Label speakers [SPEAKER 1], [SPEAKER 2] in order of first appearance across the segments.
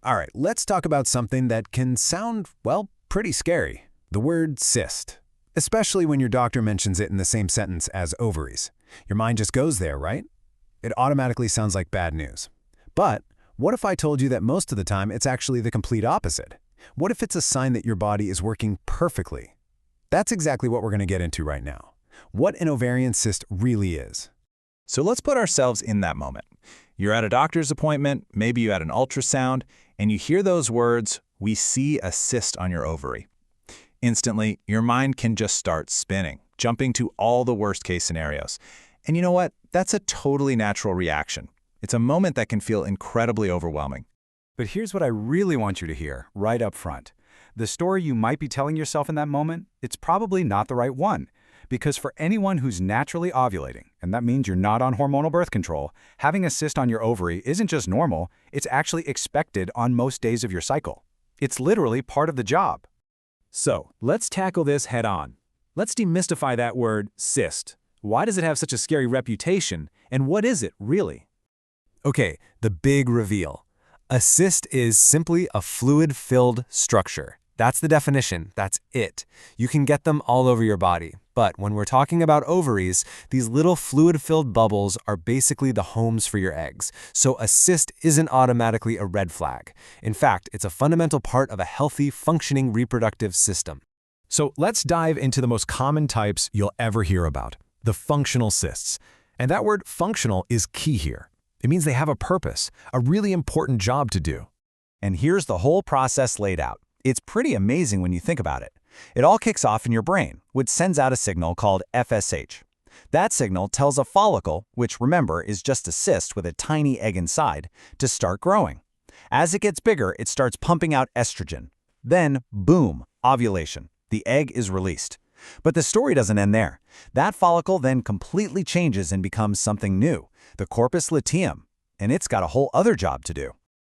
[SPEAKER 1] All right, let's talk about something that can sound, well, pretty scary. The word cyst. Especially when your doctor mentions it in the same sentence as ovaries. Your mind just goes there, right? It automatically sounds like bad news. But what if I told you that most of the time it's actually the complete opposite? What if it's a sign that your body is working perfectly? That's exactly what we're going to get into right now. What an ovarian cyst really is.
[SPEAKER 2] So let's put ourselves in that moment. You're at a doctor's appointment, maybe you had an ultrasound, and you hear those words, "We see a cyst on your ovary." Instantly, your mind can just start spinning, jumping to all the worst-case scenarios. And you know what? That's a totally natural reaction. It's a moment that can feel incredibly overwhelming.
[SPEAKER 3] But here's what I really want you to hear right up front. The story you might be telling yourself in that moment, it's probably not the right one. Because for anyone who's naturally ovulating, and that means you're not on hormonal birth control, having a cyst on your ovary isn't just normal, it's actually expected on most days of your cycle. It's literally part of the job.
[SPEAKER 1] So, let's tackle this head on. Let's demystify that word, cyst. Why does it have such a scary reputation, and what is it, really? Okay, the big reveal. A cyst is simply a fluid-filled structure. That's the definition. That's it. You can get them all over your body. But when we're talking about ovaries, these little fluid-filled bubbles are basically the homes for your eggs. So a cyst isn't automatically a red flag. In fact, it's a fundamental part of a healthy, functioning reproductive system. So let's dive into the most common types you'll ever hear about, the functional cysts. And that word functional is key here. It means they have a purpose, a really important job to do.
[SPEAKER 2] And here's the whole process laid out. It's pretty amazing when you think about it. It all kicks off in your brain, which sends out a signal called FSH. That signal tells a follicle, which remember is just a cyst with a tiny egg inside, to start growing. As it gets bigger, it starts pumping out estrogen. Then, boom, ovulation. The egg is released. But the story doesn't end there. That follicle then completely changes and becomes something new, the corpus luteum, and it's got a whole other job to do.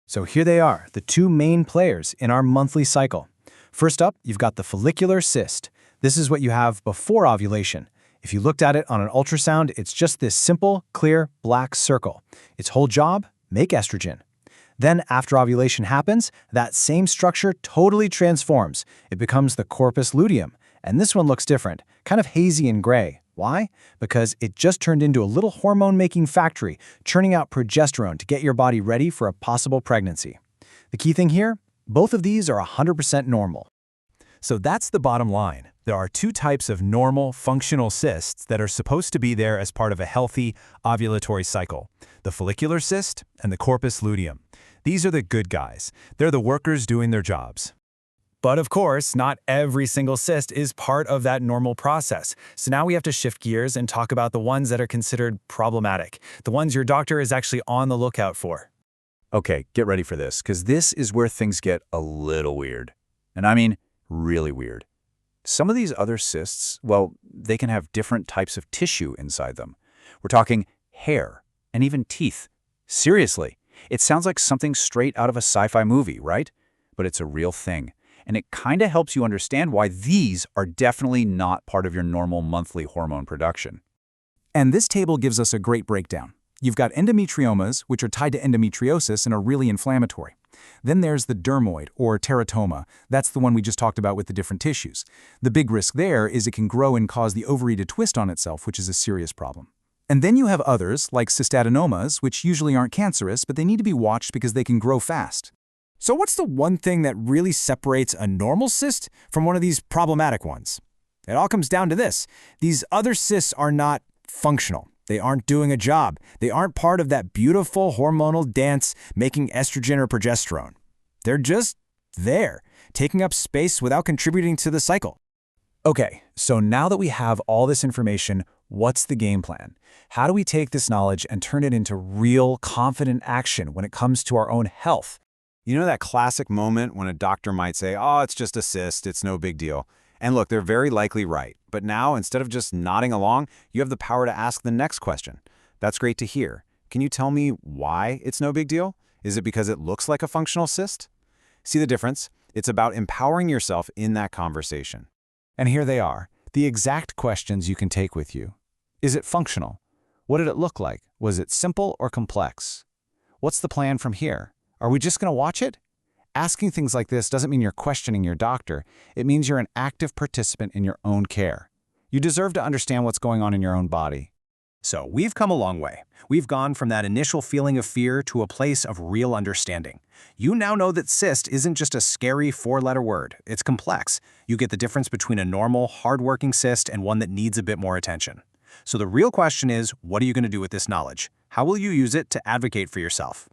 [SPEAKER 3] So here they are, the two main players in our monthly cycle. First up, you've got the follicular cyst. This is what you have before ovulation. If you looked at it on an ultrasound, it's just this simple, clear, black circle. Its whole job? Make estrogen. Then after ovulation happens, that same structure totally transforms. It becomes the corpus luteum. And this one looks different, kind of hazy and gray. Why? Because it just turned into a little hormone-making factory, churning out progesterone to get your body ready for a possible pregnancy. The key thing here? Both of these are 100% normal.
[SPEAKER 1] So that's the bottom line. There are two types of normal, functional cysts that are supposed to be there as part of a healthy ovulatory cycle: the follicular cyst and the corpus luteum. These are the good guys. They're the workers doing their jobs. But of course, not every single cyst is part of that normal process. So now we have to shift gears and talk about the ones that are considered problematic, the ones your doctor is actually on the lookout for.
[SPEAKER 2] Okay, get ready for this, because this is where things get a little weird. And I mean, really weird. Some of these other cysts, well, they can have different types of tissue inside them. We're talking hair and even teeth. Seriously, it sounds like something straight out of a sci-fi movie, right? But it's a real thing. And it kind of helps you understand why these are definitely not part of your normal monthly hormone production.
[SPEAKER 3] And this table gives us a great breakdown. You've got endometriomas, which are tied to endometriosis and are really inflammatory. Then there's the dermoid, or teratoma. That's the one we just talked about with the different tissues. The big risk there is it can grow and cause the ovary to twist on itself, which is a serious problem. And then you have others, like cystadenomas, which usually aren't cancerous, but they need to be watched because they can grow fast.
[SPEAKER 1] So what's the one thing that really separates a normal cyst from one of these problematic ones? It all comes down to this. These other cysts are not functional. They aren't doing a job. They aren't part of that beautiful hormonal dance making estrogen or progesterone. They're just there, taking up space without contributing to the cycle.
[SPEAKER 2] Okay, so now that we have all this information, what's the game plan? How do we take this knowledge and turn it into real, confident action when it comes to our own health?
[SPEAKER 4] You know that classic moment when a doctor might say, "Oh, it's just a cyst, it's no big deal." And look, they're very likely right. But now, instead of just nodding along, you have the power to ask the next question. That's great to hear. Can you tell me why it's no big deal? Is it because it looks like a functional cyst? See the difference? It's about empowering yourself in that conversation.
[SPEAKER 2] And here they are, the exact questions you can take with you. Is it functional? What did it look like? Was it simple or complex? What's the plan from here? Are we just going to watch it?
[SPEAKER 4] Asking things like this doesn't mean you're questioning your doctor. It means you're an active participant in your own care. You deserve to understand what's going on in your own body.
[SPEAKER 3] So we've come a long way. We've gone from that initial feeling of fear to a place of real understanding. You now know that cyst isn't just a scary four-letter word. It's complex. You get the difference between a normal, hard-working cyst and one that needs a bit more attention. So the real question is, what are you going to do with this knowledge? How will you use it to advocate for yourself?